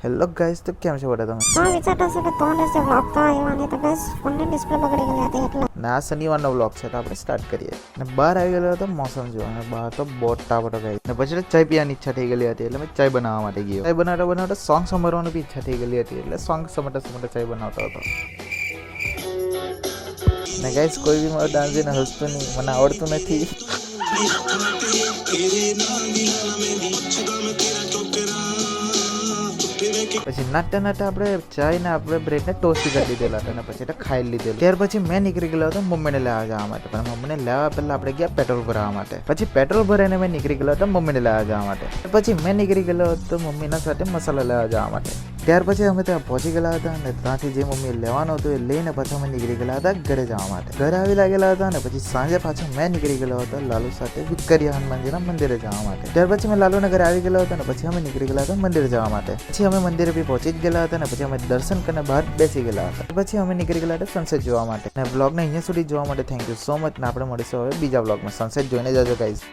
Hello guys, તો કેમ છો બધા તમે? તમે વિચારતા હશો કે 3 દિવસે વ્લોગ તો આવ્યો નહીં, તો ગાઈસ ફોનની ડિસ્પ્લે બગડી ગઈ હતી એટલે ને આ શનિવારનો વ્લોગ છે, તો આપણે સ્ટાર્ટ કરીએ. ને બહાર આવી ગયેલો હતો મોસમ જોવા, અને બહાર તો બહુ ટાપ હતો ગાઈસ. ને પછી ચાય પીવાની ઈચ્છા થઈ ગયેલી હતી, એટલે મેં ચાય બનાવવા માટે ગયો. ચાય બનાવતા સોંગ સાંભળવાની બી ઈચ્છા થઈ ગયેલી હતી, એટલે સોંગ સમજતા ચાય બનાવતો હતો. ને ગાઈસ, કોઈ બી મારો ડાન્સ જોઈને હસતું નહીં, મને આવડતું નથી. પછી નાટ્ય આપણે ચાય ને આપણે બ્રેડ ને ટોસ્ટ કરી દીધેલા હતા, અને પછી એટલે ખાઈ લીધેલું. ત્યાર પછી મેં નીકળી ગયેલો હતો મમ્મીને લેવા જવા માટે, પણ મમ્મીને લેવા પહેલા આપણે ગયા પેટ્રોલ ભરાવા માટે. પછી પેટ્રોલ ભરાઈને મેં નીકળી ગયેલો હતો મમ્મીને લેવા જવા માટે. પછી મેં નીકળી ગયેલો હતો મમ્મીના સાથે મસાલા લેવા જવા માટે. ત્યાર પછી અમે ત્યાં પહોંચી ગયેલા હતા, અને ત્યાંથી જે મમ્મી લેવાનું હતું એ લઈને પછી અમે નીકળી ગયેલા હતા ઘરે જવા માટે. ઘરે આવી લાગેલા હતા, અને પછી સાંજે પાછો મેં નીકળી ગયેલો હતો લાલુ સાથે વિક્કરિયા હનુમાનજીના મંદિરે જવા માટે. ત્યાર પછી મેં લાલુના ઘરે આવી ગયેલો હતો, અને પછી અમે નીકળી ગયેલા હતા મંદિરે જવા માટે. પછી અમે મંદિરે બી પહોંચી જ ગયેલા હતા, અને પછી અમે દર્શન કરીને બહાર બેસી ગયેલા હતા. પછી અમે નીકળી ગયેલા હતા સનસેટ જોવા માટે. અને બ્લોગને અહીંયા સુધી જોવા માટે થેન્ક યુ સો મચ. ને આપણે મળીશું હવે બીજા બ્લોગમાં. સનસેટ જોઈને જજો ગાઈઝ.